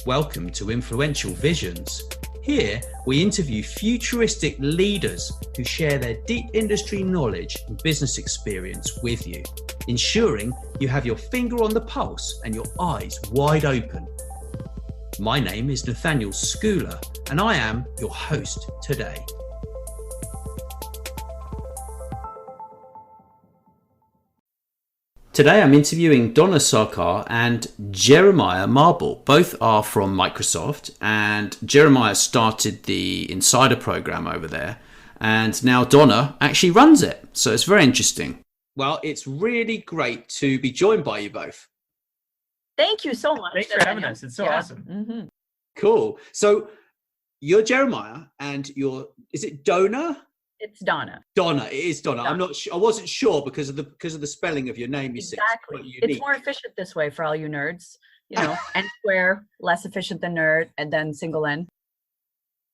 Welcome to Influential Visions. Here, we interview futuristic leaders who share their deep industry knowledge and business experience with you, ensuring you have your finger on the pulse and your eyes wide open. My name is Nathaniel Schooler, and I am your host today. Today I'm interviewing Dona Sarkar and Jeremiah Marble. Both are from Microsoft, and Jeremiah started the Insider program over there, and now Dona actually runs it. So it's very interesting. Well, it's really great to be joined by you both. Thank you so much. Thanks for having us. It's so awesome. Mm-hmm. Cool. So you're Jeremiah and is it Dona? It's Donna. Donna, it is Donna. I'm not sure. I wasn't sure because of the spelling of your name. You see, it's more efficient this way for all you nerds. You know, N square less efficient than nerd, and then single N.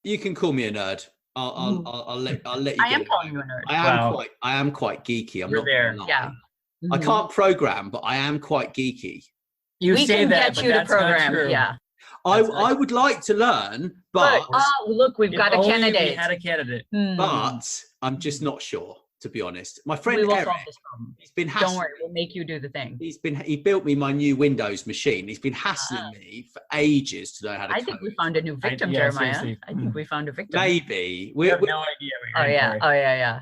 You can call me a nerd. I'll let you. I am calling you a nerd. I am quite geeky. You're there. Yeah. I can't program, but I am quite geeky. We can get you to program. Yeah. I would like to learn, but look, we've got a candidate. We had a candidate, but I'm just not sure, to be honest. My friend Eric, he's been hassling. Don't worry, we'll make you do the thing. He built me my new Windows machine. He's been hassling me for ages to know how to code. I think we found a new victim, Jeremiah. Seriously. I think we found a victim. Maybe we have no idea. What you're Oh yeah.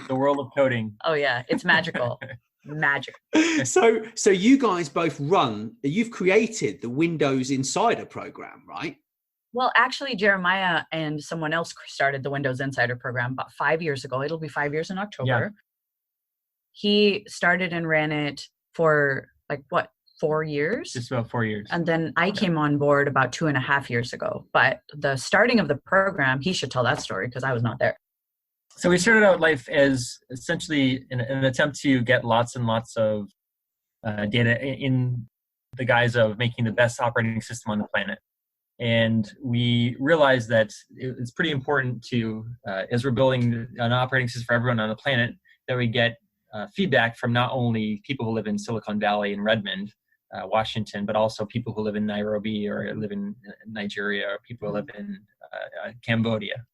The world of coding. Oh yeah, it's magical. Magic. So you guys both you've created the Windows Insider program, right? Well, actually, Jeremiah and someone else started the Windows Insider program about 5 years ago. It'll be 5 years in October. Yeah. He started and ran it for 4 years? Just about 4 years. And then I came on board about 2.5 years ago. But the starting of the program, he should tell that story because I was not there. So we started out life as essentially an attempt to get lots and lots of data in the guise of making the best operating system on the planet. And we realized that it's pretty important to, as we're building an operating system for everyone on the planet, that we get feedback from not only people who live in Silicon Valley and Redmond, Washington, but also people who live in Nairobi or live in Nigeria or people who live in Cambodia.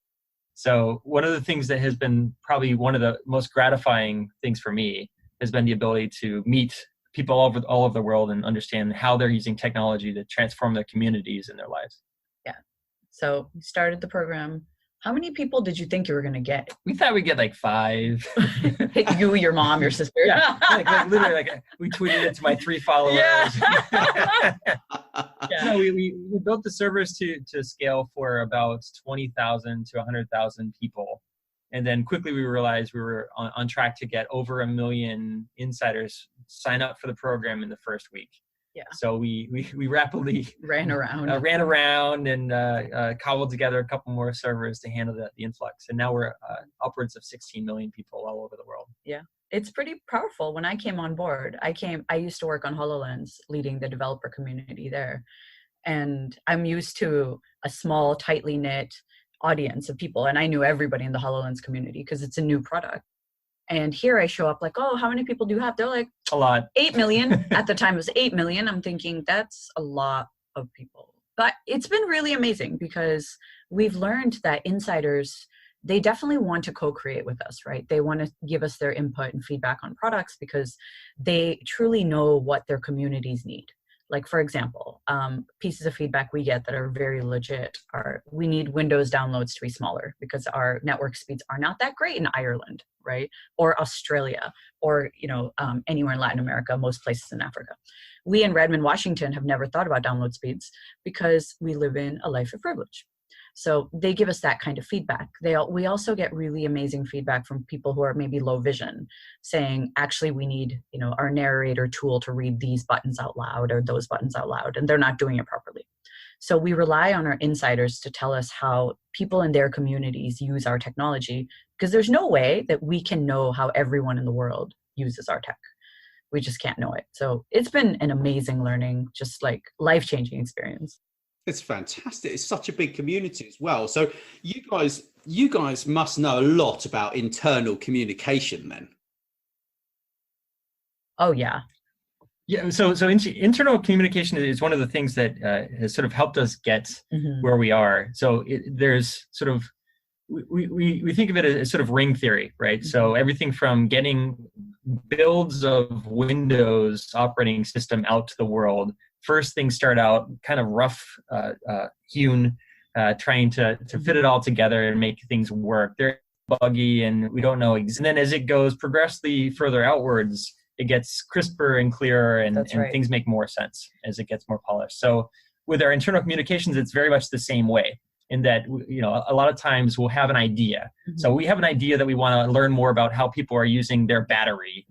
So one of the things that has been probably one of the most gratifying things for me has been the ability to meet people all over the world and understand how they're using technology to transform their communities and their lives. Yeah. So we started the program. How many people did you think you were going to get? We thought we'd get 5. You, your mom, your sister. Yeah. Literally, we tweeted it to my 3 followers. Yeah. No, we built the servers to scale for about 20,000 to 100,000 people. And then quickly we realized we were on track to get over 1 million insiders sign up for the program in the first week. Yeah. So we rapidly ran around and cobbled together a couple more servers to handle the influx. And now we're upwards of 16 million people all over the world. Yeah. It's pretty powerful. When I came on board, I used to work on HoloLens, leading the developer community there. And I'm used to a small, tightly knit audience of people. And I knew everybody in the HoloLens community because it's a new product. And here I show up how many people do you have? They're like, a lot. 8 million. At the time it was 8 million. I'm thinking that's a lot of people. But it's been really amazing because we've learned that insiders, they definitely want to co-create with us, right? They want to give us their input and feedback on products because they truly know what their communities need. Like, for example, pieces of feedback we get that are very legit are we need Windows downloads to be smaller because our network speeds are not that great in Ireland, right? Or Australia, or anywhere in Latin America, most places in Africa. We in Redmond, Washington have never thought about download speeds because we live in a life of privilege. So they give us that kind of feedback. We also get really amazing feedback from people who are maybe low vision saying, actually, we need, our narrator tool to read these buttons out loud or those buttons out loud, and they're not doing it properly. So we rely on our insiders to tell us how people in their communities use our technology because there's no way that we can know how everyone in the world uses our tech. We just can't know it. So it's been an amazing learning, just life-changing experience. It's fantastic. It's such a big community as well. So you guys must know a lot about internal communication then. Oh yeah. Yeah, so internal communication is one of the things that has sort of helped us get where we are. So there's sort of, we think of it as sort of ring theory, right? So everything from getting builds of Windows operating system out to the world, first things start out kind of rough hewn, trying to fit it all together and make things work. They're buggy and we don't know. And then as it goes progressively further outwards, it gets crisper and clearer, and things make more sense as it gets more polished. So with our internal communications, it's very much the same way, in that, you know, a lot of times we'll have an idea. So we have an idea that we want to learn more about how people are using their battery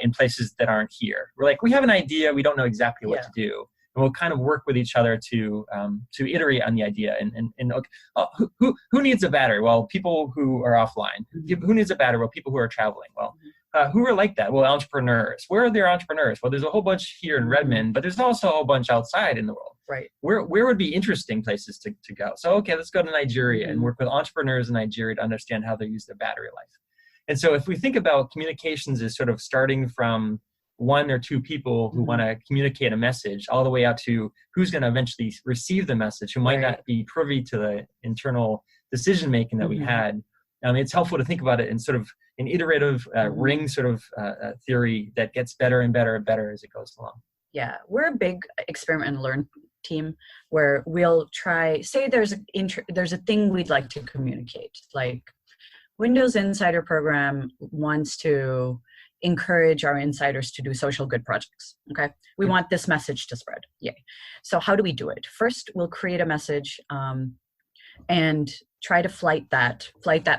in places that aren't here. We're like, we have an idea, we don't know exactly what to do. And we'll kind of work with each other to iterate on the idea. And who needs a battery? Well, people who are offline. Who needs a battery? Well, people who are traveling. Well, who are like that? Well, entrepreneurs. Where are there entrepreneurs? Well, there's a whole bunch here in Redmond, but there's also a whole bunch outside in the world. Right. Where would be interesting places to go? So, okay, let's go to Nigeria and work with entrepreneurs in Nigeria to understand how they use their battery life. And so if we think about communications as sort of starting from one or two people who want to communicate a message all the way out to who's going to eventually receive the message, who might not be privy to the internal decision making that we had, it's helpful to think about it in sort of an iterative ring sort of theory that gets better and better and better as it goes along. Yeah, we're a big experiment and learn team where we'll try, say there's a thing we'd like to communicate, like Windows Insider Program wants to encourage our insiders to do social good projects. Okay, we want this message to spread. Yay. So how do we do it? First, we'll create a message and try to flight that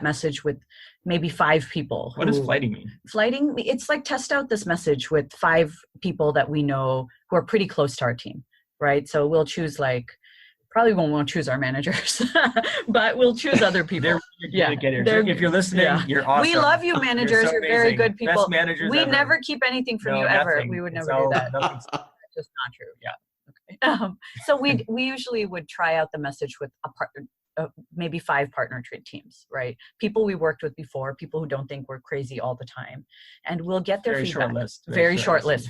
message with maybe 5 people. What does flighting mean? Flighting, it's like test out this message with 5 people that we know who are pretty close to our team, right? So we'll choose probably won't choose our managers, but we'll choose other people. If you're listening, you're awesome. We love you, managers. You're very good people. Best managers we ever. never keep anything from you ever. We would never do that. That's just not true. Yeah. Okay. So we usually would try out the message with a partner, maybe 5 partner teams, right? People we worked with before, people who don't think we're crazy all the time, and we'll get their feedback. Very short list.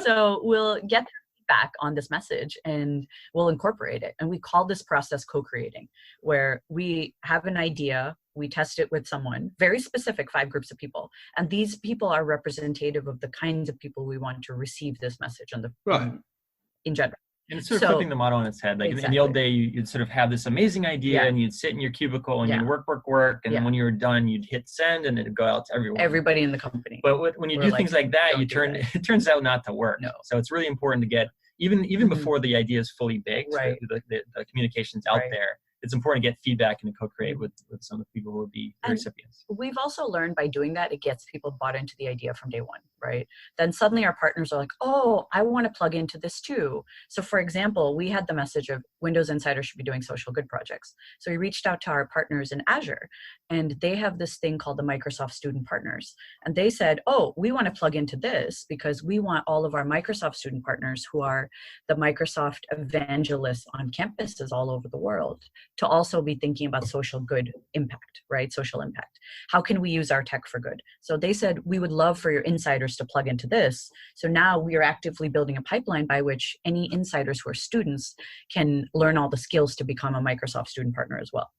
So we'll get their feedback on this message and we'll incorporate it. And we call this process co-creating, where we have an idea, we test it with someone, very specific 5 groups of people. And these people are representative of the kinds of people we want to receive this message in general. And it's sort of flipping the model on its head. Like in the old day, you'd sort of have this amazing idea and you'd sit in your cubicle and you'd work. And then when you were done, you'd hit send and it'd go out to everyone. Everybody in the company. But when you do things like that, it turns out not to work. No. So it's really important to get, even before the idea is fully baked, the communication's out there, it's important to get feedback and to co-create with some of the people who will be the recipients. We've also learned by doing that, it gets people bought into the idea from day one, right? Then suddenly our partners are like, oh, I want to plug into this too. So for example, we had the message of Windows Insider should be doing social good projects. So we reached out to our partners in Azure, and they have this thing called the Microsoft Student Partners. And they said, oh, we want to plug into this because we want all of our Microsoft student partners who are the Microsoft evangelists on campuses all over the world to also be thinking about social good impact, right? Social impact. How can we use our tech for good? So they said, we would love for your insiders to plug into this. So now we are actively building a pipeline by which any insiders who are students can learn all the skills to become a Microsoft student partner as well.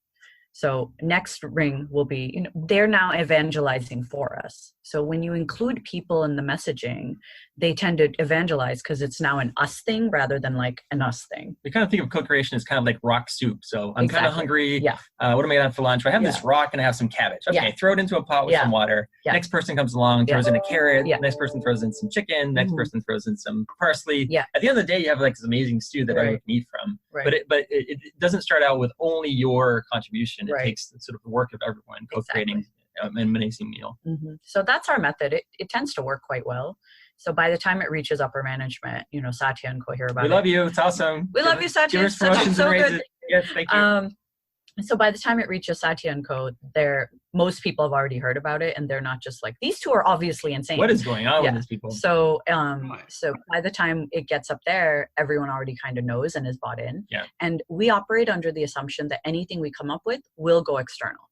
So next ring will be, they're now evangelizing for us. So when you include people in the messaging, they tend to evangelize because it's now an us thing rather than like an us thing. We kind of think of co-creation as kind of like rock soup. So I'm kind of hungry. Yeah. What am I going to have for lunch? I have this rock and I have some cabbage. Okay, throw it into a pot with some water. Next person comes along, throws in a carrot. Next person throws in some chicken. Next person throws in some parsley. At the end of the day, you have like this amazing stew that everyone can eat from. But it doesn't start out with only your contribution. It takes sort of the work of everyone co-creating an amazing meal. So that's our method. It tends to work quite well. So by the time it reaches upper management, Satya and Co hear about it. We love you. It's awesome. We love you, Satya. Give us promotions and raises. Yes, thank you. So by the time it reaches Satya and Co, most people have already heard about it, and they're not just like, these two are obviously insane. What is going on with these people? So so by the time it gets up there, everyone already kind of knows and is bought in. And we operate under the assumption that anything we come up with will go external.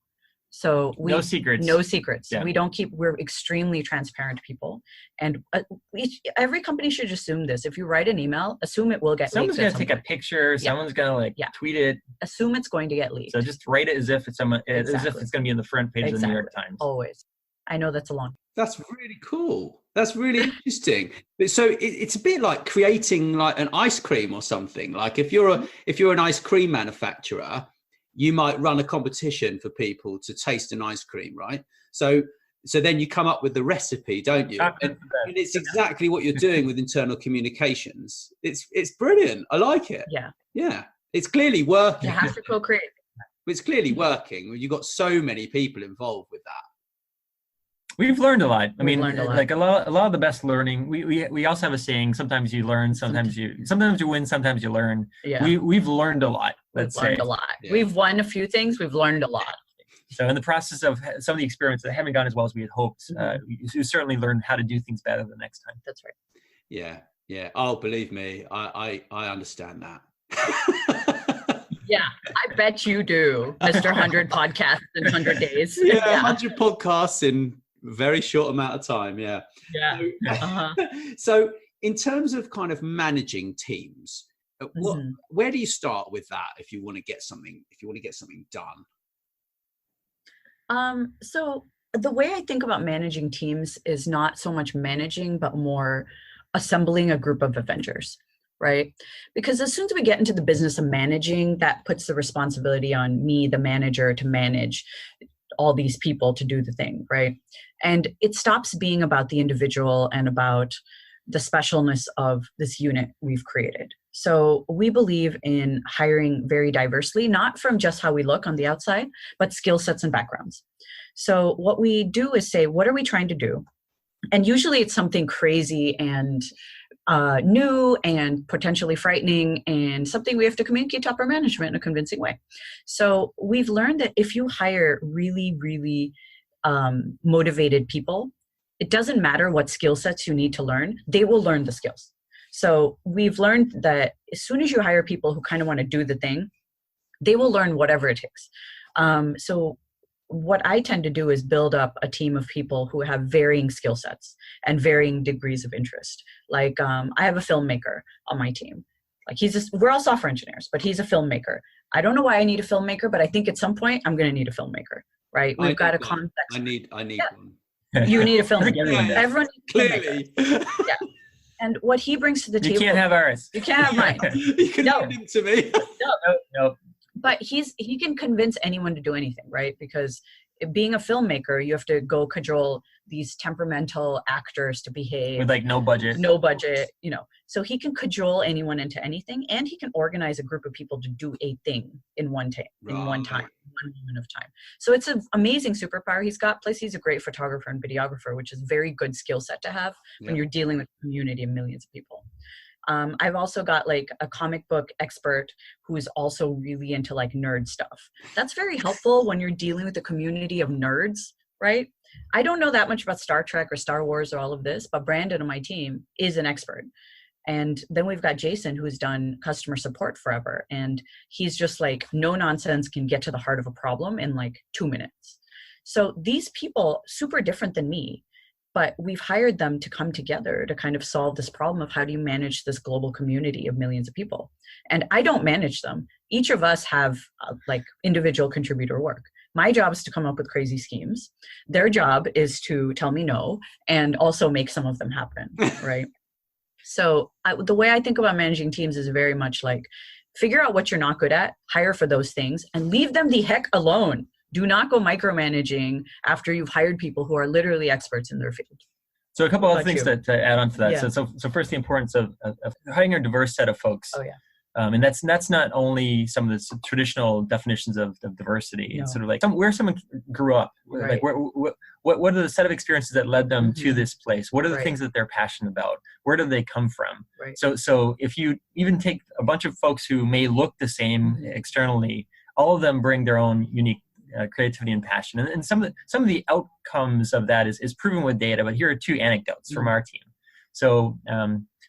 So no secrets. No secrets. Yeah. We're extremely transparent people. And every company should assume this. If you write an email, assume it will get leaked. Someone's going to take a picture. Someone's going to tweet it. Assume it's going to get leaked. So just write it as if it's as if it's going to be on the front page of the New York Times. Always. I know that's a long. That's really cool. That's really interesting. So it's a bit like creating like an ice cream or something. Like if you're an ice cream manufacturer, you might run a competition for people to taste an ice cream, right? So then you come up with the recipe, don't you? And it's exactly what you're doing with internal communications. It's brilliant. I like it. Yeah. It's clearly working. You have to co-create. It's clearly working. You've got so many people involved with that. We've learned a lot. I mean, like a lot of the best learning. We also have a saying: sometimes you learn, sometimes you win, sometimes you learn. Yeah. We've learned a lot. Let's say a lot. Yeah. We've won a few things. We've learned a lot. So in the process of some of the experiments that haven't gone as well as we had hoped, we certainly learned how to do things better the next time. That's right. Yeah. Oh, believe me, I understand that. Yeah, I bet you do, Mr. 100 podcasts in 100 days. Yeah, 100 podcasts in a very short amount of time. Yeah. So in terms of kind of managing teams, where do you start with that if you want to get something done? So the way I think about managing teams is not so much managing, but more assembling a group of Avengers, right? Because as soon as we get into the business of managing, that puts the responsibility on me, the manager, to manage all these people to do the thing, right? And it stops being about the individual and about the specialness of this unit we've created. So we believe in hiring very diversely, not from just how we look on the outside, but skill sets and backgrounds. So what we do is say, what are we trying to do? And usually it's something crazy and new and potentially frightening, and something we have to communicate to upper management in a convincing way. So we've learned that if you hire really, really motivated people, it doesn't matter what skill sets you need to learn, they will learn the skills. So we've learned that as soon as you hire people who kind of want to do the thing, they will learn whatever it takes. So what I tend to do is build up a team of people who have varying skill sets and varying degrees of interest. Like I have a filmmaker on my team. Like we're all software engineers, but he's a filmmaker. I don't know why I need a filmmaker, but I think at some point I'm going to need a filmmaker, right? We've got a context. I need one. You need a filmmaker. Everyone needs a clearly. Yeah. And what he brings to the table. You can't have ours. You can't have mine. You can hand him to me. No. But he can convince anyone to do anything, right? Because being a filmmaker, you have to go cajole these temperamental actors to behave with like no budget, so he can cajole anyone into anything, and he can organize a group of people to do a thing in one moment of time. So it's an amazing superpower he's got. Plus he's a great photographer and videographer, which is a very good skill set to have when you're dealing with a community of millions of people. I've also got like a comic book expert who is also really into like nerd stuff. That's very helpful when you're dealing with a community of nerds, right? I don't know that much about Star Trek or Star Wars or all of this, but Brandon on my team is an expert. And then we've got Jason, who's done customer support forever. And he's just like, no nonsense, can get to the heart of a problem in like 2 minutes. So these people, super different than me, but we've hired them to come together to kind of solve this problem of how do you manage this global community of millions of people. And I don't manage them. Each of us have like individual contributor work. My job is to come up with crazy schemes. Their job is to tell me no and also make some of them happen, right? So the way I think about managing teams is very much like, figure out what you're not good at, hire for those things, and leave them the heck alone. Do not go micromanaging after you've hired people who are literally experts in their field. So a couple of things to add on to that. Yeah. So first, the importance of hiring a diverse set of folks. Oh, yeah. And that's not only some of the traditional definitions of diversity. No. It's sort of like where someone grew up. Right. Like what are the set of experiences that led them to this place? What are the things that they're passionate about? Where do they come from? Right. So if you even take a bunch of folks who may look the same externally, all of them bring their own unique creativity and passion. And some of the outcomes of that is proven with data. But here are two anecdotes from our team. So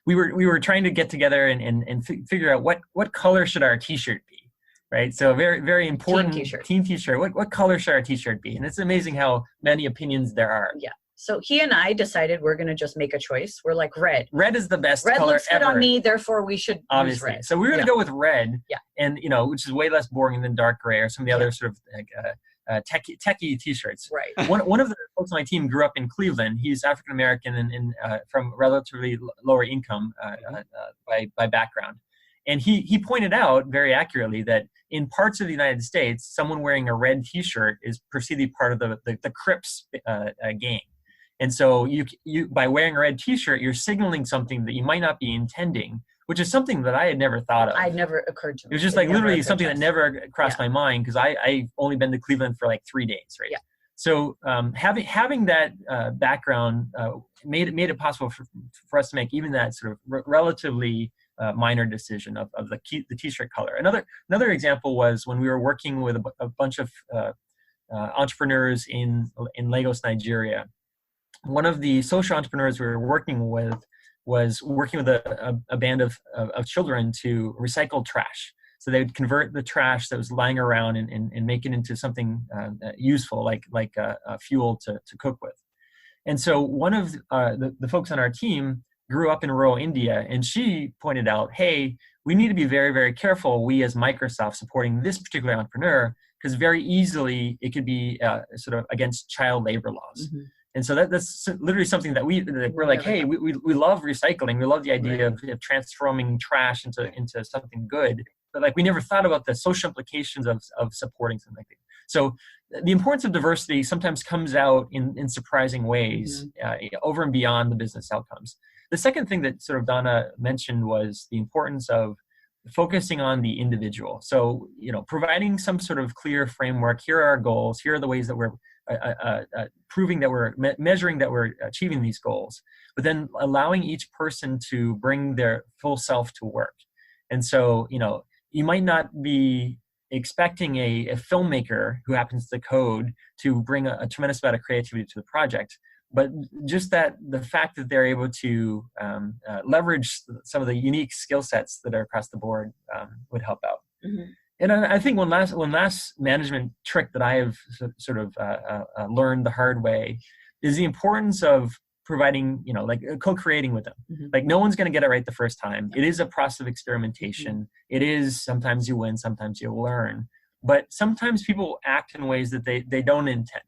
we were trying to get together and figure out what color should our T-shirt be, right? So very, very important t-shirt. Team t-shirt. What color should our t-shirt be? And it's amazing how many opinions there are. Yeah. So he and I decided we're going to just make a choice. We're like, red. Red is the best red color looks good ever. on me, therefore we should obviously use red. So we were going to go with red. Yeah. And, which is way less boring than dark gray or some of the other sort of like, techie t-shirts. Right. One of the folks on my team grew up in Cleveland. He's African American and from relatively lower income by background. And he pointed out very accurately that in parts of the United States, someone wearing a red t-shirt is perceived to be part of the Crips gang. And so you by wearing a red t-shirt, you're signaling something that you might not be intending, which is something that I had never thought of. I'd never occurred to me. It was just like literally something that never crossed my mind because I've only been to Cleveland for like 3 days, right? Yeah. So having that background made it possible for us to make even that sort of relatively minor decision of the t-shirt color. Another example was when we were working with a bunch of entrepreneurs in Lagos, Nigeria. One of the social entrepreneurs we were working with was working with a band of children to recycle trash. So they would convert the trash that was lying around and make it into something useful, like fuel to cook with. And so one of the folks on our team grew up in rural India, and she pointed out, hey, we need to be very, very careful, we as Microsoft, supporting this particular entrepreneur, because very easily it could be sort of against child labor laws. Mm-hmm. And so that's literally something that we're like, hey, we love recycling. We love the idea of transforming trash into something good. But like we never thought about the social implications of supporting something like that. So the importance of diversity sometimes comes out in surprising ways over and beyond the business outcomes. The second thing that sort of Donna mentioned was the importance of focusing on the individual. So, providing some sort of clear framework. Here are our goals. Here are the ways that we're proving that we're measuring that we're achieving these goals, but then allowing each person to bring their full self to work. And so, you might not be expecting a filmmaker who happens to code to bring a tremendous amount of creativity to the project, but just that the fact that they're able to leverage some of the unique skill sets that are across the board would help out. Mm-hmm. And I think one last management trick that I have sort of learned the hard way is the importance of providing, like co-creating with them. Mm-hmm. Like no one's going to get it right the first time. It is a process of experimentation. Mm-hmm. It is sometimes you win, sometimes you learn. But sometimes people act in ways that they don't intend.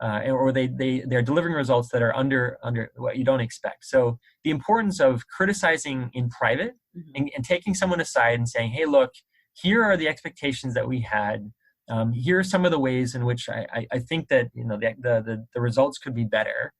Or they're delivering results that are under what you don't expect. So the importance of criticizing in private and taking someone aside and saying, hey, look, here are the expectations that we had. Here are some of the ways in which I think that the results could be better.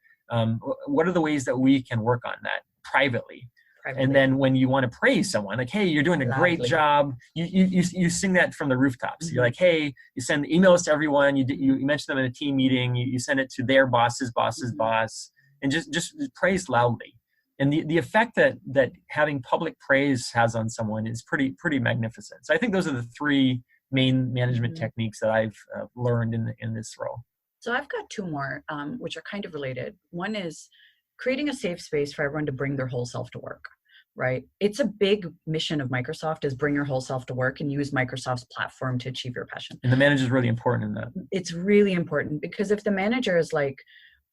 What are the ways that we can work on that privately? And then when you want to praise someone, like, hey, you're doing a great job, you sing that from the rooftops. Mm-hmm. You're like, hey, you send emails to everyone, you mention them in a team meeting, you send it to their boss's boss's boss, and just praise loudly. And the effect that having public praise has on someone is pretty magnificent. So I think those are the three main management techniques that I've learned in this role. So I've got two more, which are kind of related. One is creating a safe space for everyone to bring their whole self to work, right? It's a big mission of Microsoft is bring your whole self to work and use Microsoft's platform to achieve your passion. And the manager is really important in that. It's really important because if the manager is like,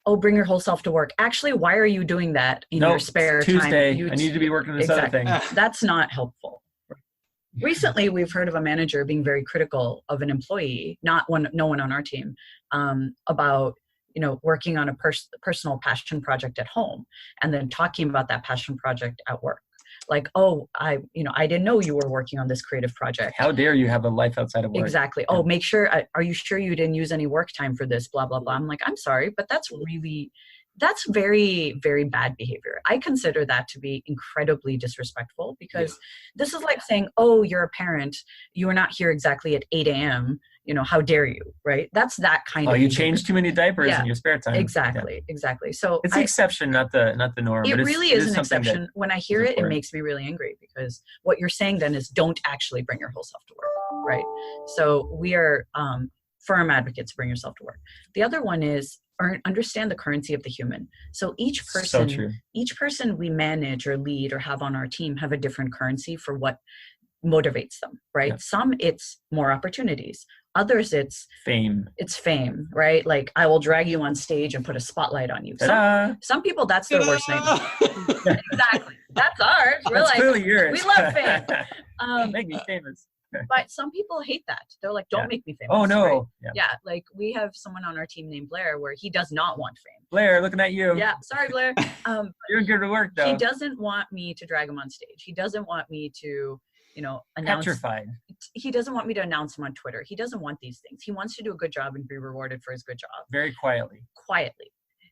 oh, bring your whole self to work. Actually, why are you doing that in your spare Tuesday, time? I need to be working on this other thing. That's not helpful. Recently, we've heard of a manager being very critical of an employee, no one on our team, about working on a personal passion project at home, and then talking about that passion project at work. Like, oh, I didn't know you were working on this creative project. How dare you have a life outside of work? Exactly. Oh, make sure. Are you sure you didn't use any work time for this? Blah blah blah. I'm like, I'm sorry, but that's very, very bad behavior. I consider that to be incredibly disrespectful because this is like saying, oh, you're a parent. You are not here exactly at 8 a.m. How dare you, right? That's that kind of you changed too many diapers in your spare time. Exactly. So it's the exception, not the norm. It really is an exception. When I hear it, it makes me really angry because what you're saying then is don't actually bring your whole self to work, right? So we are firm advocates to bring yourself to work. The other one is understand the currency of the human. So each person we manage or lead or have on our team have a different currency for what motivates them, right? Yeah. Some it's more opportunities. Others it's fame. It's fame, right? Like I will drag you on stage and put a spotlight on you. Some people, that's their worst nightmare. Exactly. That's ours. We're That's like, clearly yours. we love fame. Make me famous. But some people hate that. They're like, don't make me famous. Oh no. Right? Yeah. Like we have someone on our team named Blair where he does not want fame. Blair, looking at you. Yeah. Sorry, Blair. You're good work though. He doesn't want me to drag him on stage. He doesn't want me to, announce. Petrified. He doesn't want me to announce him on Twitter. He doesn't want these things. He wants to do a good job and be rewarded for his good job. Very quietly.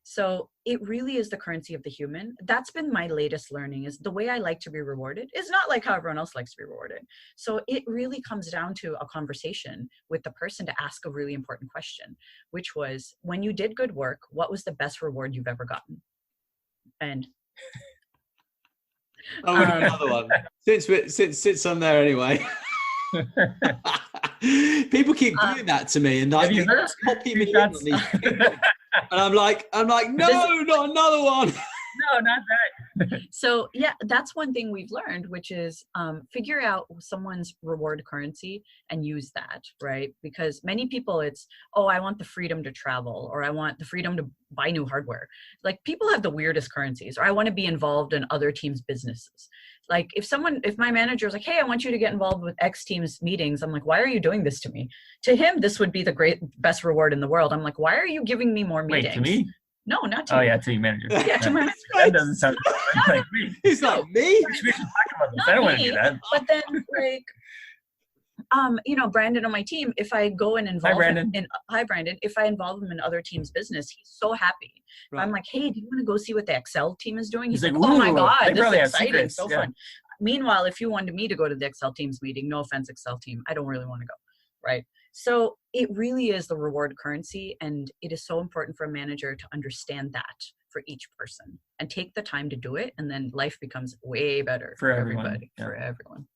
So it really is the currency of the human. That's been my latest learning, is the way I like to be rewarded is not like how everyone else likes to be rewarded. So it really comes down to a conversation with the person to ask a really important question, which was, when you did good work, what was the best reward you've ever gotten? And oh, we got another one. Since I'm there anyway. People keep doing that to me, and like, copy me in on these things. And I'm like, no, not another one. No, not that. So yeah, that's one thing we've learned, which is figure out someone's reward currency and use that, right? Because many people it's, oh, I want the freedom to travel, or I want the freedom to buy new hardware. Like people have the weirdest currencies, or I want to be involved in other teams' businesses. Like if my manager is like, hey, I want you to get involved with X team's meetings, I'm like, why are you doing this to me? To him, this would be the best reward in the world. I'm like, why are you giving me more meetings? Wait, to me? No, not to you. Oh, you. yeah, to your manager. Yeah, to my manager. That doesn't sound like me. He's like, me? We should talk about this. I don't want to do that. But then, Brandon on my team, if I go and involve him hi, Brandon, if I involve him in other teams' business, he's so happy. Right. I'm like, hey, do you want to go see what the Excel team is doing? He's like, oh my God, this is exciting, so fun. Meanwhile, if you wanted me to go to the Excel team's meeting, no offense, Excel team, I don't really want to go, right? So it really is the reward currency, and it is so important for a manager to understand that for each person and take the time to do it, and then life becomes way better for everybody, for everyone.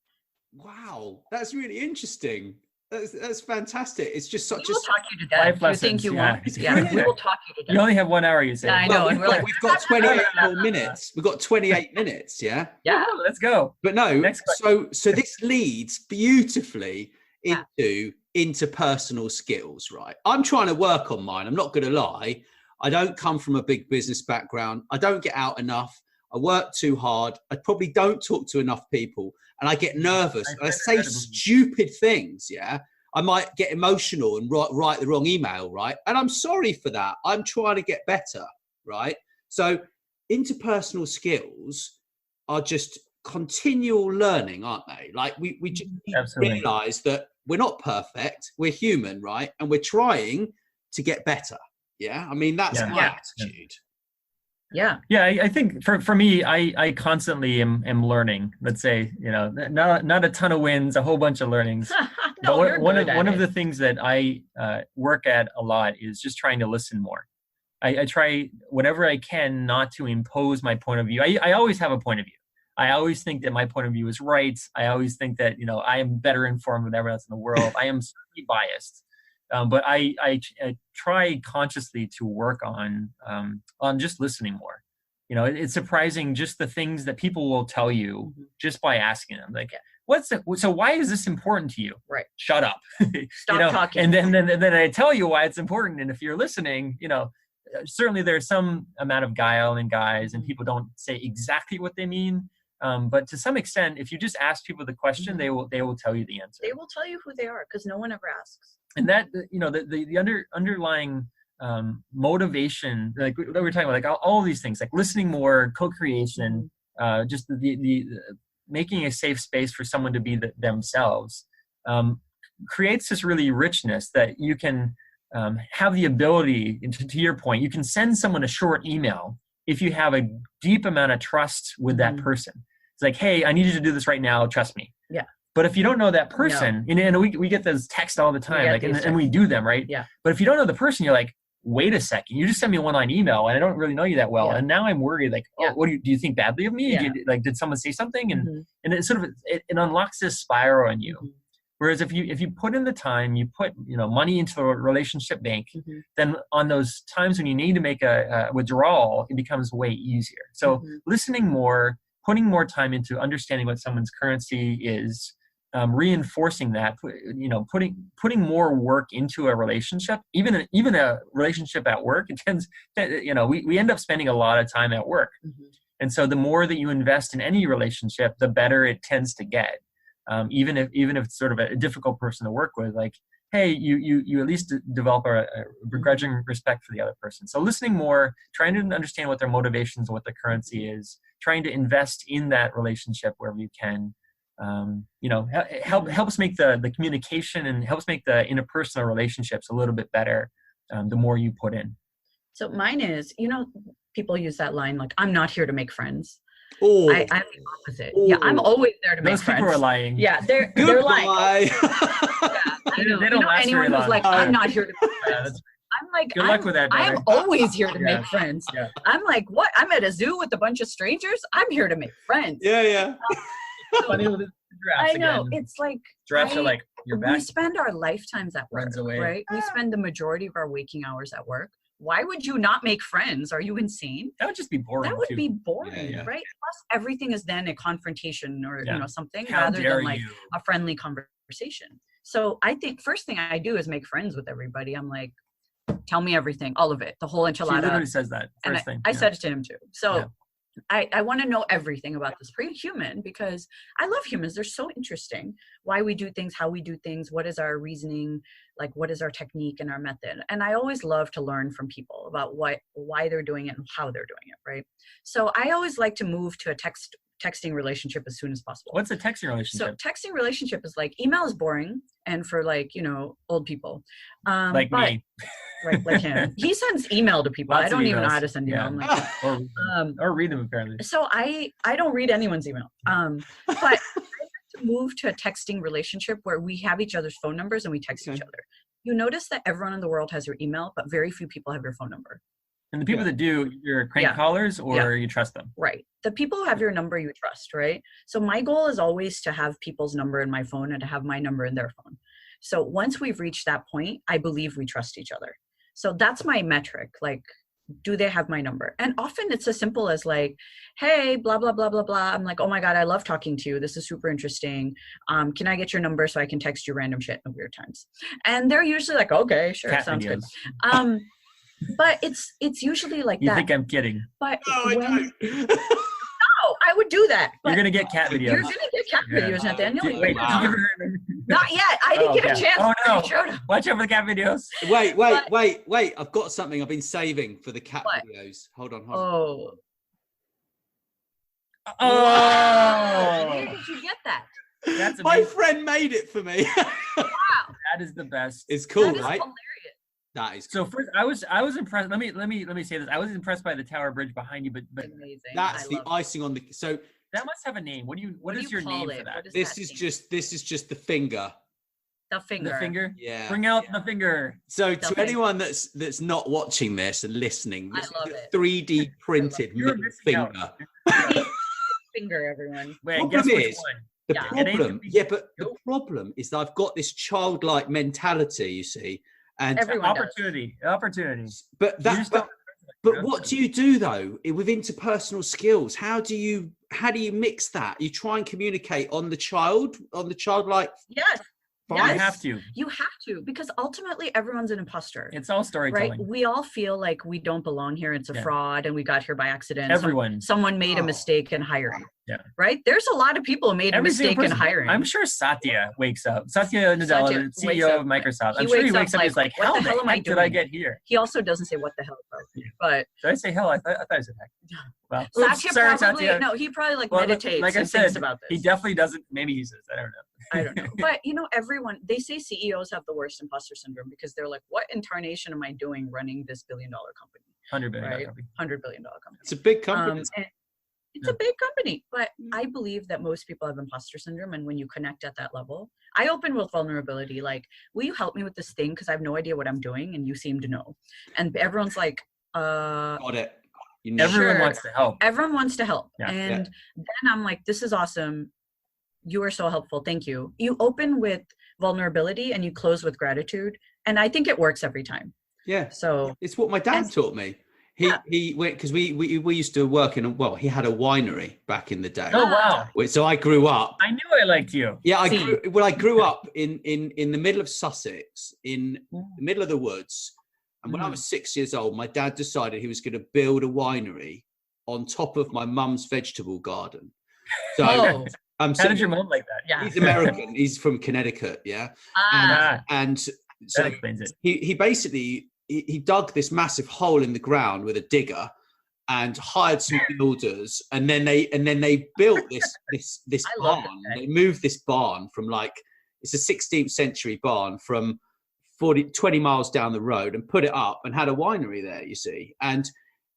Wow, that's really interesting. That's fantastic. It's just such we will talk you to death. You think you want? Yeah, we will talk you to death. You only have 1 hour, you say. Yeah, I know. And we've got 28 more minutes. We've got 28 minutes. Yeah. Yeah. Let's go. But no. So this leads beautifully into interpersonal skills, right? I'm trying to work on mine. I'm not going to lie. I don't come from a big business background. I don't get out enough. I work too hard. I probably don't talk to enough people, and I get nervous. I say stupid things. Yeah. I might get emotional and write the wrong email, right? And I'm sorry for that. I'm trying to get better, right? So interpersonal skills are just continual learning, aren't they? Like we just realize that we're not perfect. We're human, right? And we're trying to get better. Yeah. I mean, that's my attitude. Yeah. Yeah. I think for me, I constantly am learning. Let's say, not a ton of wins, a whole bunch of learnings. No, but one of the things that I work at a lot is just trying to listen more. I try whenever I can not to impose my point of view. I always have a point of view. I always think that my point of view is right. I always think that, I am better informed than everyone else in the world. I am certainly biased. But I try consciously to work on just listening more. It's surprising just the things that people will tell you just by asking them. Like, so why is this important to you? Right. Shut up. Stop talking. And then I tell you why it's important. And if you're listening, certainly there's some amount of guile in guys, and people don't say exactly what they mean. But to some extent, if you just ask people the question, they will tell you the answer. They will tell you who they are, because no one ever asks. And that, the underlying motivation, like we were talking about, like all these things, like listening more, co-creation, just the making a safe space for someone to be themselves, creates this really richness that you can have the ability, to your point, you can send someone a short email if you have a deep amount of trust with that person. It's like, hey, I need you to do this right now. Trust me. Yeah. But if you don't know that person, and we get those texts all the time, and we do them, right? Yeah. But if you don't know the person, you're like, wait a second, you just sent me a one-line email, and I don't really know you that well, and now I'm worried. Like, what do you think badly of me? Yeah. Did someone say something? And it sort of it unlocks this spiral on you. Whereas if you put in the time, you put money into a relationship bank, then on those times when you need to make a withdrawal, it becomes way easier. So listening more, putting more time into understanding what someone's currency is, reinforcing that, putting more work into a relationship, even a relationship at work, it tends, we end up spending a lot of time at work. Mm-hmm. And so the more that you invest in any relationship, the better it tends to get. Even if it's sort of a difficult person to work with, like, hey, you at least develop a begrudging respect for the other person. So listening more, trying to understand what their motivations, what the currency is, trying to invest in that relationship wherever you can. Helps make the communication and helps make the interpersonal relationships a little bit better the more you put in. So mine is, people use that line like, I'm not here to make friends. Oh, I'm the opposite. Yeah, I'm always there to make friends. Those people are lying. Yeah, they're lying. They don't last anyone who's like, I'm not here to make friends. I'm like, good luck with that, brother. I'm always here to make friends. Yeah. I'm like, what? I'm at a zoo with a bunch of strangers. I'm here to make friends. Yeah. Funny with the giraffes. I know. Again. It's like giraffes are like, you're back. We spend our lifetimes at work, right? We spend the majority of our waking hours at work. Why would you not make friends? Are you insane? That would just be boring. That would be boring, right? Plus, everything is then a confrontation or something rather than like a friendly conversation. So I think first thing I do is make friends with everybody. I'm like, tell me everything, all of it, the whole enchilada. She literally says that first thing. I said it to him too. So I want to know everything about this human because I love humans. They're so interesting. Why we do things, how we do things, what is our reasoning, like what is our technique and our method. And I always love to learn from people about why they're doing it and how they're doing it, right? So I always like to move to a texting relationship as soon as possible. What's a texting relationship? So texting relationship is like, email is boring and for like, old people. Like me. Right, like him. He sends email to people. I don't even know how to send email. I'm like, or read them apparently. So I don't read anyone's email. But I like to move to a texting relationship where we have each other's phone numbers and we text each other. You notice that everyone in the world has your email, but very few people have your phone number. And the people that do, you're crank callers or you trust them? Right. The people who have your number, you trust, right? So my goal is always to have people's number in my phone and to have my number in their phone. So once we've reached that point, I believe we trust each other. So that's my metric. Like, do they have my number? And often it's as simple as like, hey, blah, blah, blah, blah, blah. I'm like, oh my God, I love talking to you. This is super interesting. Can I get your number so I can text you random shit at weird times? And they're usually like, okay, sure. Cat sounds videos. Good. But it's usually like you that. You think I'm kidding? But no, I would do that. You're going to get cat videos. You're going to get cat videos, Nathaniel. Wait, not yet. I didn't get a chance. Oh, no. Watch out for the cat videos. Wait. I've got something I've been saving for the cat videos. Hold on. Oh. Where did you get that? That's my friend made it for me. Wow. That is the best. It's cool, that is right? Hilarious. That is cool. So first, I was impressed. Let me say this. I was impressed by the Tower Bridge behind you, but amazing. That's the icing on the. So that must have a name. What is your name for that? This is just the finger. The finger. The finger. Yeah. Bring out the finger. So to anyone that's not watching this and listening, this I love is it. 3D printed middle finger. Finger, everyone. Wait, guess which one? The problem is that I've got this childlike mentality, you see, and opportunity. But what do you do though with interpersonal skills? How do you mix that? You try and communicate on the childlike. Yes. Yes. You have to, because ultimately everyone's an imposter. It's all storytelling. Right? We all feel like we don't belong here. It's a fraud and we got here by accident. Everyone. Someone made a mistake in hiring. Yeah. Right? There's a lot of people who made a mistake in hiring. I'm sure Satya wakes up. Satya Nadella, CEO of Microsoft. I'm sure he wakes up and he's like, how the heck did I get here? He also doesn't say what the hell about me. But did I say hell? I thought I said heck. Well, Satya no, he probably meditates and thinks about this. He definitely doesn't. Maybe he says, I don't know. But everyone, they say CEOs have the worst imposter syndrome because they're like, what incarnation am I doing running this $1 billion company? $100 billion company. $100 billion company. It's a big company. It's a big company, but I believe that most people have imposter syndrome. And when you connect at that level, I open with vulnerability. Like, will you help me with this thing? Because I have no idea what I'm doing. And you seem to know. And everyone's like, got it. Everyone wants to help. Everyone wants to help. Yeah. And then I'm like, this is awesome. You are so helpful. Thank you. You open with vulnerability and you close with gratitude. And I think it works every time. Yeah. So it's what my dad taught me. He went because we used to work in he had a winery back in the day. Oh wow! So I grew up. I knew I liked you. Yeah, I grew up in the middle of Sussex, in the middle of the woods. And when I was 6 years old, my dad decided he was going to build a winery on top of my mum's vegetable garden. So how did your mom like that? Yeah. He's American. He's from Connecticut. Yeah. And so that explains it. He basically he dug this massive hole in the ground with a digger and hired some builders, and then they built this barn. They moved this barn from it's a 16th century barn from 20 miles down the road and put it up and had a winery there, you see. And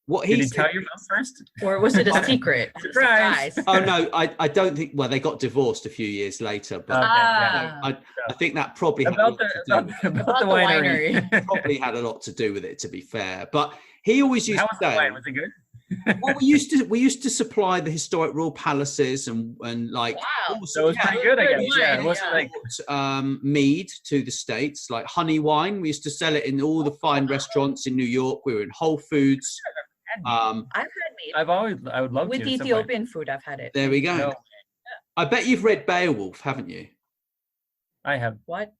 what Did he tell your mom first? Or was it a secret? Surprise. Oh no, I don't think. Well, they got divorced a few years later, but I think that probably about the winery probably had a lot to do with it. To be fair, but he always used to say, "Was it good?" Well, we used to supply the historic royal palaces and wow. So it was pretty good, I guess. Yeah, it wasn't mead to the States, like honey wine. We used to sell it in all the fine restaurants in New York. We were in Whole Foods. I've had mead. I would love with to. Ethiopian food. I've had it. There we go. No. I bet you've read Beowulf, haven't you? I have. What?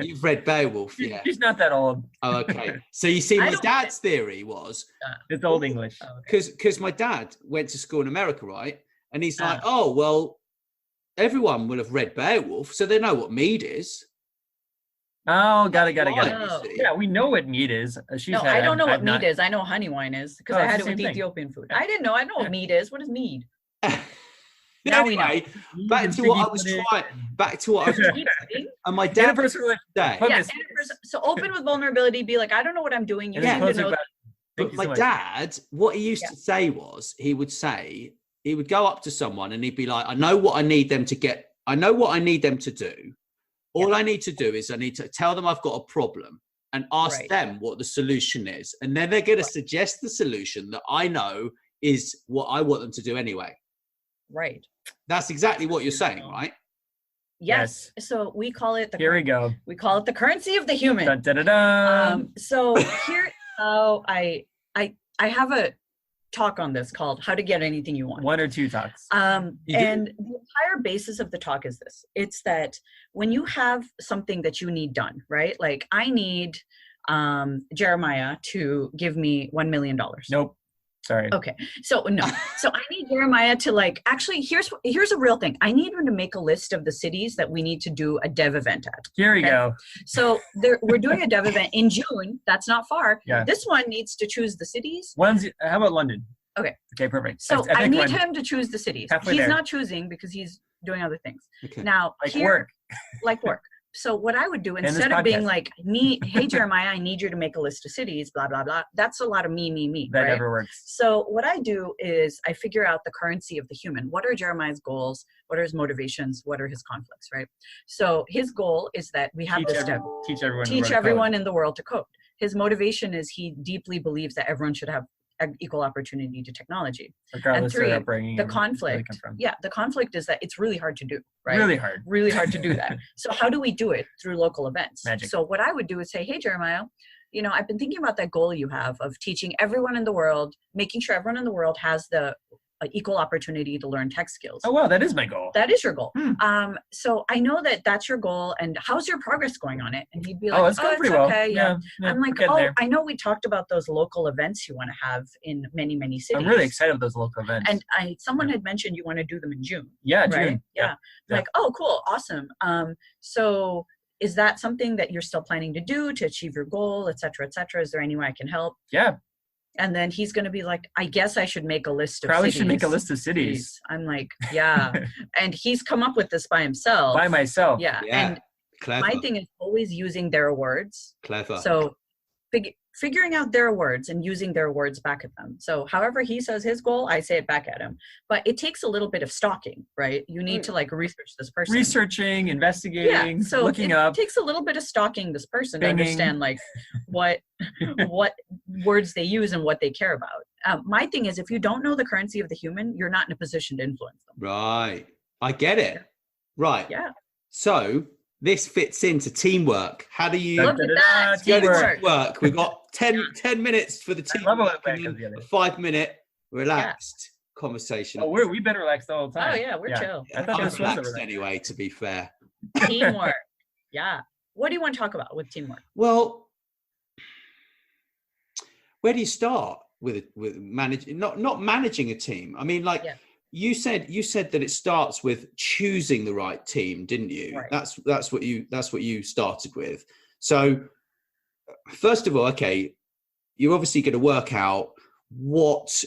You've read Beowulf, yeah. He's not that old. Oh, okay. So you see, my dad's theory was it's old English. Because my dad went to school in America, right? And he's like, oh well, everyone will have read Beowulf, so they know what mead is. Oh, got it. Yeah, we know what mead is. I don't know what mead is. I know honey wine is because I had it with Ethiopian food. I didn't know. I know what mead is. What is mead? Now anyway, back to what I was trying. And my dad so open with vulnerability. Be like, I don't know what I'm doing. You need to know. But my dad, what he used to say was, he would go up to someone and he'd be like, I know what I need them to get. I know what I need them to do. All I need to do is I need to tell them I've got a problem and ask them what the solution is. And then they're going to suggest the solution that I know is what I want them to do anyway. Right. That's exactly what you're saying, right? Yes. So we call it Here we go. We call it the currency of the human. Dun, dun, dun, dun. So here, I have a talk on this called "How to Get Anything You Want." 1 or 2 talks. And the entire basis of the talk is this: it's that when you have something that you need done, right? Like I need Jeremiah to give me $1 million. Nope. Sorry. Okay. So no. So I need Jeremiah to actually here's a real thing. I need him to make a list of the cities that we need to do a dev event at. Here we go. So we're doing a dev event in June. That's not far. Yeah. This one needs to choose the cities. How about London? Okay. Okay, perfect. So I need him to choose the cities. He's not choosing because he's doing other things. Okay. Now work. Like work. So what I would do instead of being like, hey, Jeremiah, I need you to make a list of cities, blah, blah, blah. That's a lot of me. That right? never works. So what I do is I figure out the currency of the human. What are Jeremiah's goals? What are his motivations? What are his conflicts, right? So his goal is that we have teach everyone in the world to code. His motivation is he deeply believes that everyone should have equal opportunity to technology. Regardless and 3, of upbringing, the conflict. Yeah, the conflict is that it's really hard to do, right? Really hard to do that. So how do we do it? Through local events. Magic. So what I would do is say, hey, Jeremiah, I've been thinking about that goal you have of teaching everyone in the world, making sure everyone in the world has the equal opportunity to learn tech skills. Oh, wow, that is my goal. That is your goal. So I know that that's your goal, and how's your progress going on it? And he'd be like, it's going pretty well. Okay, yeah. I'm like, there. I know we talked about those local events you want to have in many, many cities. I'm really excited about those local events. And someone had mentioned you want to do them in June. Yeah, right? June. Yeah. Like, oh, cool, awesome. So is that something that you're still planning to do to achieve your goal, et cetera, et cetera? Is there any way I can help? Yeah. And then he's going to be like, I guess I should make a list of Probably cities. should make a list of cities. I'm like, yeah. And he's come up with this by himself. By myself. Yeah. And clever. My thing is always using their words. Clever. So figuring out their words and using their words back at them. So however he says his goal, I say it back at him. But it takes a little bit of stalking, right? You need to research this person. Researching, investigating, so looking up. It takes a little bit of stalking this person to understand what words they use and what they care about. My thing is, if you don't know the currency of the human, you're not in a position to influence them. Right. I get it. Right. Yeah. So this fits into teamwork. How do you look at that? Teamwork. We've got 10 minutes for the team, I love it when and that then comes a 5-minute relaxed conversation. Oh, we've been relaxed the whole time. Oh yeah, we're chill. I thought I'm this was relaxed anyway, to be fair. Teamwork. Yeah. What do you want to talk about with teamwork? Well, where do you start with managing, not managing a team? I mean, like you said that it starts with choosing the right team, didn't you? Right. That's what you started with. So first of all, okay, you're obviously going to work out what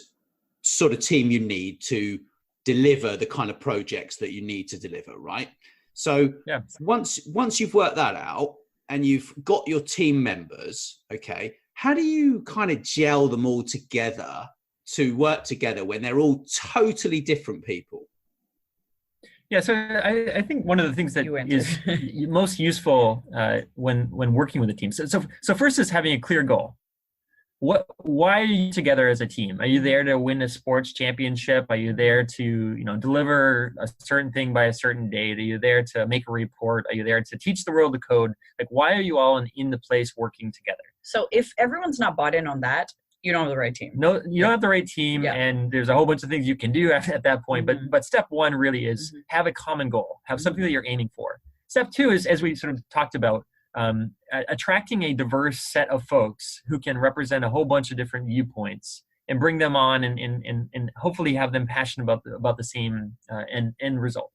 sort of team you need to deliver the kind of projects that you need to deliver, right? So once you've worked that out and you've got your team members, okay, how do you kind of gel them all together to work together when they're all totally different people? Yeah, so I think one of the things that is most useful when working with a team. So first is having a clear goal. Why are you together as a team? Are you there to win a sports championship? Are you there to deliver a certain thing by a certain date? Are you there to make a report? Are you there to teach the world to code? Like, why are you all in the place working together? So if everyone's not bought in on that, you don't have the right team. No, you don't have the right team, and there's a whole bunch of things you can do at that point. But step one really is have a common goal, have something that you're aiming for. Step two is, as we sort of talked about, attracting a diverse set of folks who can represent a whole bunch of different viewpoints and bring them on and hopefully have them passionate about the same end result.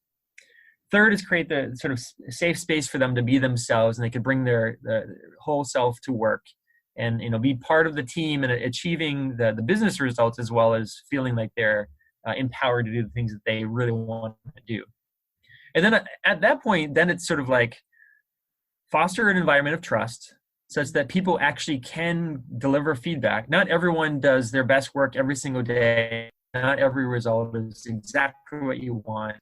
Third is create the sort of safe space for them to be themselves, and they could bring their whole self to work and be part of the team and achieving the business results, as well as feeling like they're empowered to do the things that they really want to do. And then at that point, then it's sort of like foster an environment of trust such that people actually can deliver feedback. Not everyone does their best work every single day. Not every result is exactly what you want.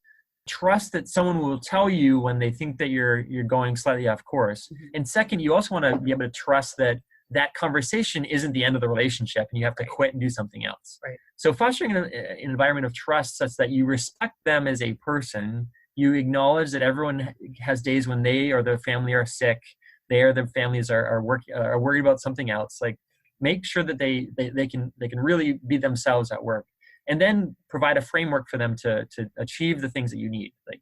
Trust that someone will tell you when they think that you're going slightly off course. And second, you also want to be able to trust that conversation isn't the end of the relationship and you have to quit and do something else. Right. So fostering an environment of trust such that you respect them as a person, you acknowledge that everyone has days when they or their family are sick, they or their families are worried about something else. Like, make sure that they can really be themselves at work, and then provide a framework for them to achieve the things that you need. Like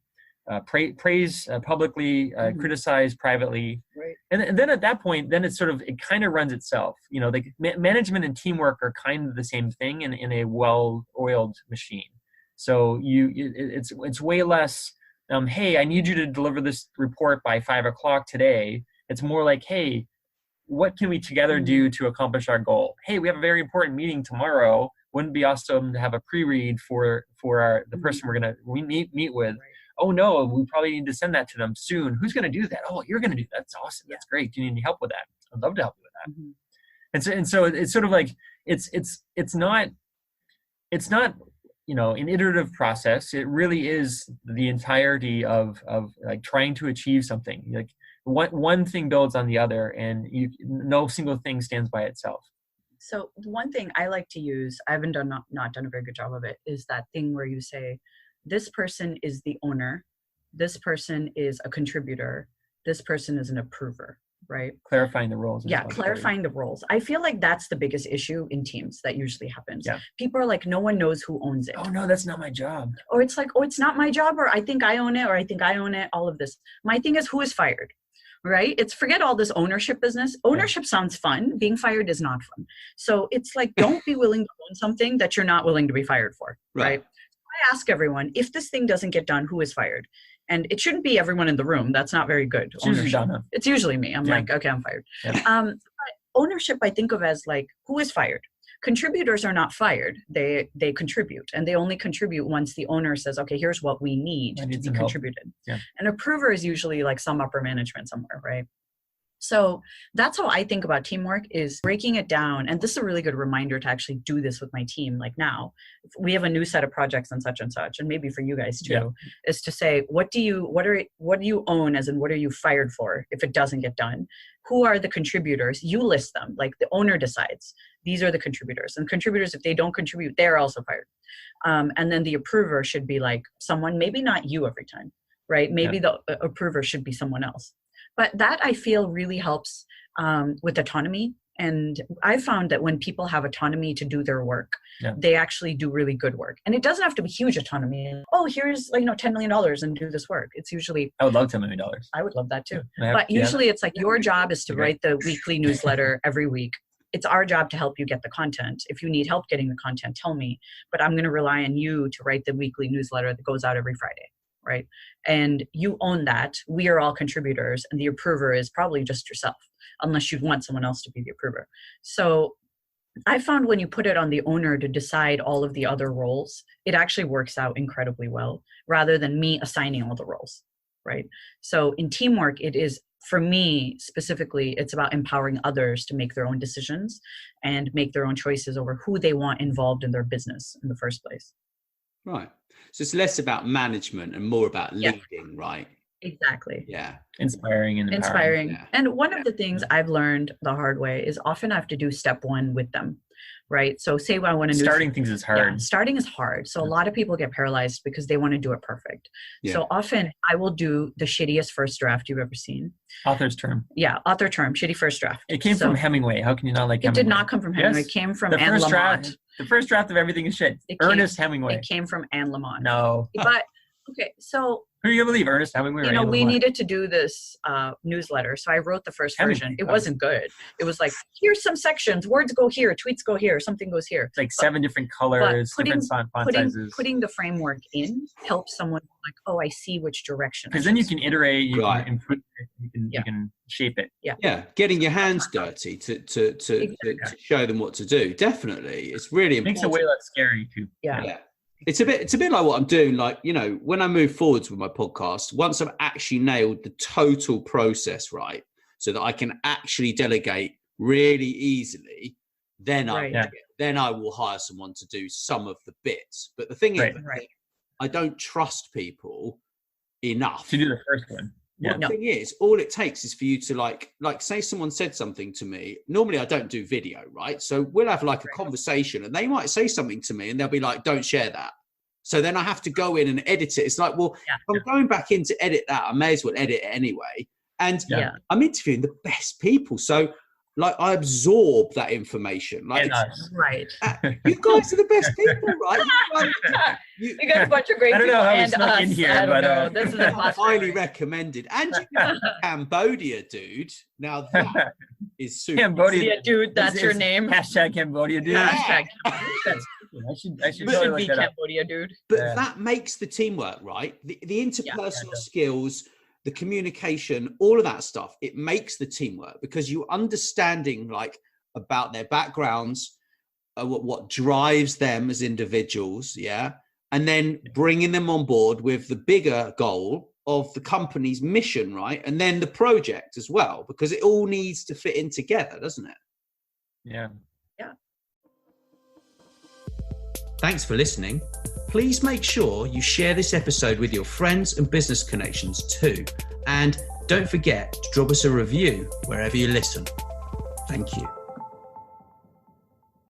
praise publicly, criticize privately. Right. And then at that point, then it kind of runs itself. Like management and teamwork are kind of the same thing in a well-oiled machine. So it's way less, hey, I need you to deliver this report by 5:00 today. It's more like, hey, what can we together do to accomplish our goal? Hey, we have a very important meeting tomorrow. Wouldn't it be awesome to have a pre-read for the person we're going to meet with? Right. Oh no, we probably need to send that to them soon. Who's going to do that? Oh, you're going to do that. That's awesome. That's great. Do you need any help with that? I'd love to help you with that. And so it's sort of like it's not an iterative process. It really is the entirety of like trying to achieve something. Like one thing builds on the other, and no single thing stands by itself. So one thing I like to use, I haven't not done a very good job of it, is that thing where you say, this person is the owner, this person is a contributor, this person is an approver, right? Clarifying the roles. Yeah, clarifying the roles. I feel like that's the biggest issue in teams that usually happens. Yeah. People are like, no one knows who owns it. Oh no, that's not my job. Or it's like, oh, it's not my job, or I think I own it, or I think I own it, all of this. My thing is, who is fired? Right? It's forget all this ownership business. Ownership sounds fun. Being fired is not fun. So it's like, don't be willing to own something that you're not willing to be fired for. Right? I ask everyone, if this thing doesn't get done, who is fired? And it shouldn't be everyone in the room. That's not very good. It's usually Donna. It's usually me. I'm like, okay, I'm fired. Yeah. But ownership, I think of as like, who is fired? Contributors are not fired. They contribute, and they only contribute once the owner says, okay, here's what we need to be contributed. Yeah. An approver is usually like some upper management somewhere, right? So that's how I think about teamwork, is breaking it down. And this is a really good reminder to actually do this with my team. Like now, we have a new set of projects and such, and maybe for you guys too, is to say, what do you own, as in what are you fired for if it doesn't get done? Who are the contributors? You list them. Like the owner decides, these are the contributors. And contributors, if they don't contribute, they're also fired. And then the approver should be like someone, maybe not you every time, right? Maybe the approver should be someone else. But that I feel really helps with autonomy And I found that when people have autonomy to do their work, they actually do really good work. And it doesn't have to be huge autonomy. Oh, here's $10 million and do this work. It's usually, I would love $10 million. I would love that too. But usually it's like your job is to write the weekly newsletter every week. It's our job to help you get the content. If you need help getting the content, tell me. But I'm going to rely on you to write the weekly newsletter that goes out every Friday, right? And you own that. We are all contributors, and the approver is probably just yourself, unless you want someone else to be the approver. So I found when you put it on the owner to decide all of the other roles, it actually works out incredibly well, rather than me assigning all the roles, right? So in teamwork, it is, for me specifically, it's about empowering others to make their own decisions and make their own choices over who they want involved in their business in the first place. Right. So it's less about management and more about leading, right? Exactly. Yeah. Inspiring and empowering. Inspiring. Yeah. And one of the things I've learned the hard way is often I have to do step one with them, right? So say I want to do starting things is hard. Yeah, starting is hard. So a lot of people get paralyzed because they want to do it perfect. Yeah. So often I will do the shittiest first draft you've ever seen. Author's term. Yeah, author term, shitty first draft. It came from Hemingway. How can you not like Hemingway? It did not come from Hemingway. It came from Anne Lamott. The first draft of everything is shit. Ernest Hemingway. It came from Anne Lamott. No. But okay, so who are you gonna believe, Ernest Hemingway? We needed to do this newsletter, so I wrote the first version. It wasn't good. It was like, here's some sections, words go here, tweets go here, something goes here. It's like 7 different colors, different font sizes. Putting the framework in helps someone like, oh, I see which direction. Because then you can iterate, you can improve it, you can shape it. Yeah, getting your hands dirty to show them what to do. Definitely, it's really important. It makes it way less scary too. Yeah. It's a bit like what I'm doing. Like, when I move forwards with my podcast, once I've actually nailed the total process right, so that I can actually delegate really easily, then I will hire someone to do some of the bits. But the thing is, I don't trust people enough to do the first one. Yeah. The thing is, all it takes is for you to like say someone said something to me. Normally I don't do video, right? So we'll have like a conversation and they might say something to me and they'll be like, don't share that. So then I have to go in and edit it. It's like, well, if I'm going back in to edit that, I may as well edit it anyway. And I'm interviewing the best people. So like I absorb that information. Like, you guys are the best people, right? You got a bunch of great people. I don't know how it's not in here, but this is highly recommended. And you know, Cambodia, dude. Now that is super. Cambodia, dude. That's your name. Hashtag Cambodia, dude. Hashtag. I should be Cambodia, dude. But that makes the teamwork, right? The interpersonal skills. The communication, all of that stuff, it makes the teamwork because you understanding like about their backgrounds, what drives them as individuals, and then bringing them on board with the bigger goal of the company's mission, right? And then the project as well, because it all needs to fit in together, doesn't it? Yeah. Thanks for listening. Please make sure you share this episode with your friends and business connections too. And don't forget to drop us a review wherever you listen. Thank you.